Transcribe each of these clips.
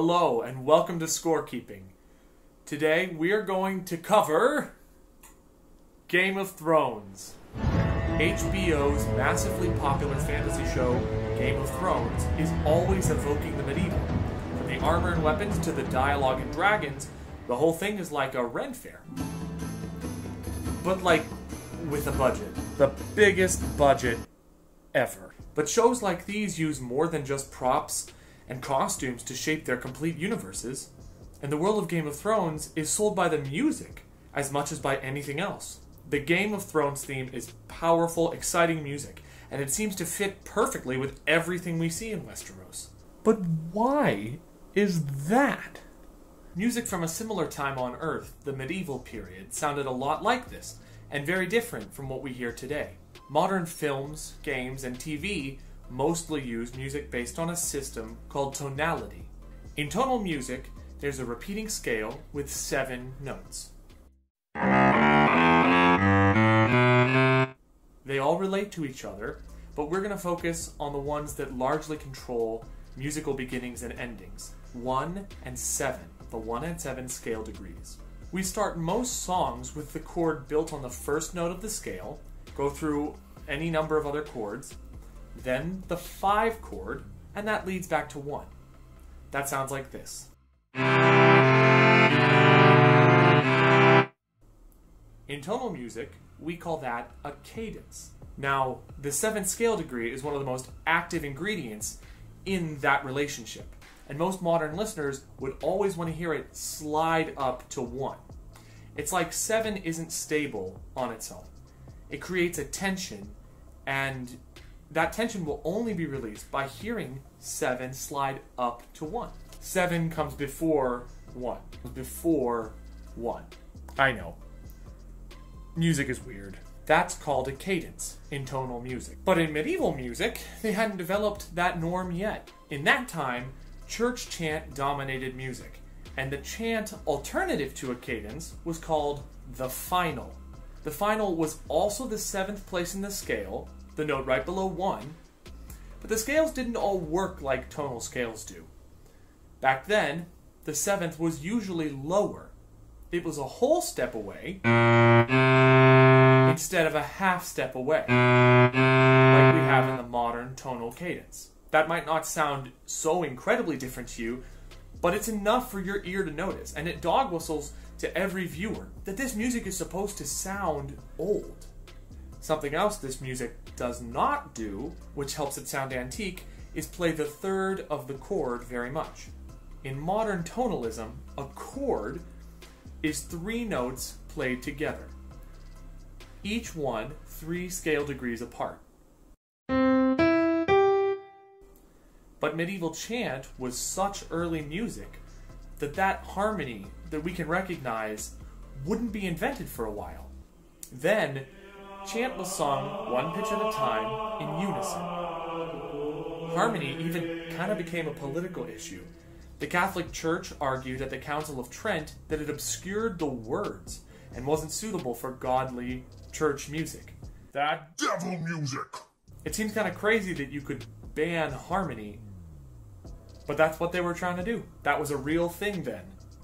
Hello and welcome to Scorekeeping. Today we are going to cover Game of Thrones. HBO's massively popular fantasy show, Game of Thrones, is always evoking the medieval. From the armor and weapons to the dialogue and dragons, the whole thing is like a Ren fair. But like, with a budget. The biggest budget ever. But shows like these use more than just props and costumes to shape their complete universes, and the world of Game of Thrones is sold by the music as much as by anything else. The Game of Thrones theme is powerful, exciting music, and it seems to fit perfectly with everything we see in Westeros. But why is that? Music from a similar time on Earth, the medieval period, sounded a lot like this, and very different from what we hear today. Modern films, games, and TV mostly use music based on a system called tonality. In tonal music, there's a repeating scale with 7 notes. They all relate to each other, but we're going to focus on the ones that largely control musical beginnings and endings. 1 and 7, the 1 and 7 scale degrees. We start most songs with the chord built on the first note of the scale, go through any number of other chords, then the 5 chord, and that leads back to 1. That sounds like this. In tonal music, we call that a cadence. Now, the 7th scale degree is one of the most active ingredients in that relationship, and most modern listeners would always want to hear it slide up to 1. It's like 7 isn't stable on its own. It creates a tension, and that tension will only be released by hearing 7 slide up to 1. 7 comes before 1. Before 1. I know. Music is weird. That's called a cadence in tonal music. But in medieval music, they hadn't developed that norm yet. In that time, church chant dominated music, and the chant alternative to a cadence was called the final. The final was also the 7th place in the scale, the note right below 1, but the scales didn't all work like tonal scales do. Back then, the 7th was usually lower. It was a whole step away instead of a half step away, like we have in the modern tonal cadence. That might not sound so incredibly different to you, but it's enough for your ear to notice, and it dog whistles to every viewer that this music is supposed to sound old. Something else this music does not do, which helps it sound antique, is play the 3rd of the chord very much. In modern tonalism, a chord is 3 notes played together, each one 3 scale degrees apart. But medieval chant was such early music that harmony that we can recognize wouldn't be invented for a while. Then, chant was sung 1 pitch at a time in unison. Harmony even kind of became a political issue. The Catholic Church argued at the Council of Trent that it obscured the words and wasn't suitable for godly church music. That devil music! It seems kind of crazy that you could ban harmony, but that's what they were trying to do. That was a real thing then.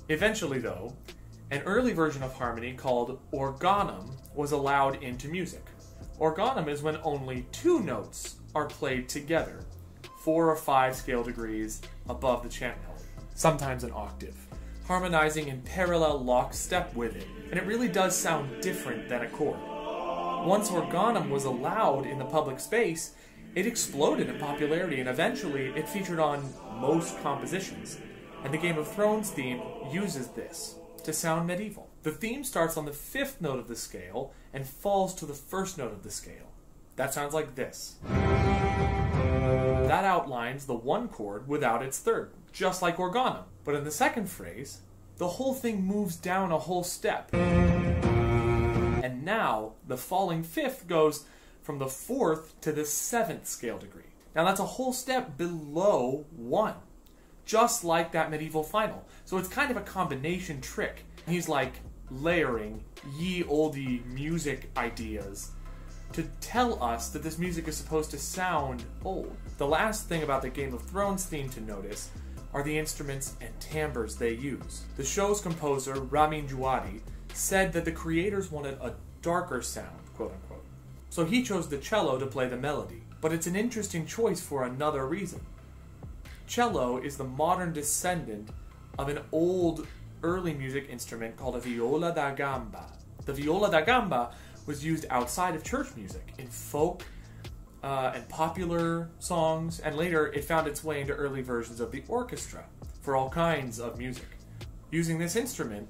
Eventually, though, an early version of harmony called organum was allowed into music. Organum is when only 2 notes are played together, 4 or 5 scale degrees above the chant melody, sometimes an octave, harmonizing in parallel lockstep with it, and it really does sound different than a chord. Once organum was allowed in the public space, it exploded in popularity, and eventually it featured on most compositions, and the Game of Thrones theme uses this to sound medieval. The theme starts on the 5th note of the scale and falls to the 1st note of the scale. That sounds like this. That outlines the 1 chord without its 3rd, just like organum. But in the 2nd phrase, the whole thing moves down a whole step. And now, the falling 5th goes from the 4th to the 7th scale degree. Now that's a whole step below 1, just like that medieval final. So it's kind of a combination trick. He's like layering ye olde music ideas to tell us that this music is supposed to sound old. The last thing about the Game of Thrones theme to notice are the instruments and timbres they use. The show's composer, Ramin Djawadi, said that the creators wanted a darker sound, quote unquote. So he chose the cello to play the melody. But it's an interesting choice for another reason. Cello is the modern descendant of an old early music instrument called a viola da gamba. The viola da gamba was used outside of church music, in folk and popular songs, and later it found its way into early versions of the orchestra for all kinds of music. Using this instrument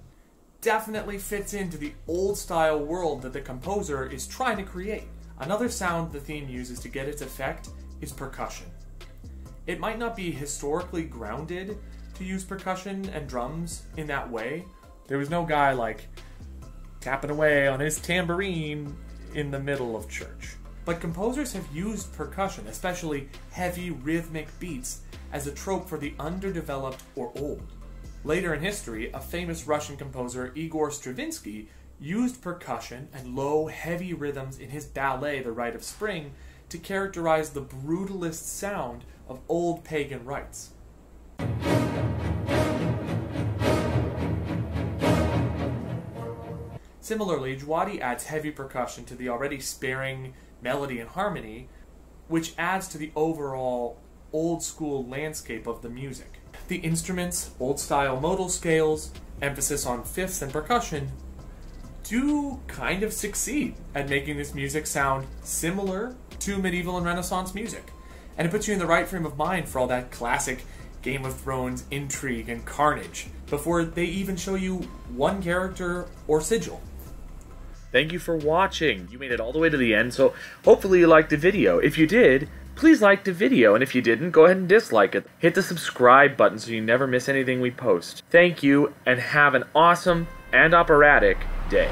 definitely fits into the old-style world that the composer is trying to create. Another sound the theme uses to get its effect is percussion. It might not be historically grounded to use percussion and drums in that way. There was no guy like tapping away on his tambourine in the middle of church. But composers have used percussion, especially heavy rhythmic beats, as a trope for the underdeveloped or old. Later in history, a famous Russian composer, Igor Stravinsky, used percussion and low, heavy rhythms in his ballet, The Rite of Spring, to characterize the brutalist sound of old pagan rites. Similarly, Djawadi adds heavy percussion to the already sparing melody and harmony, which adds to the overall old-school landscape of the music. The instruments, old-style modal scales, emphasis on fifths and percussion, do kind of succeed at making this music sound similar to medieval and Renaissance music. And it puts you in the right frame of mind for all that classic Game of Thrones intrigue and carnage before they even show you one character or sigil. Thank you for watching. You made it all the way to the end, so hopefully you liked the video. If you did, please like the video, and if you didn't, go ahead and dislike it. Hit the subscribe button so you never miss anything we post. Thank you, and have an awesome and operatic day.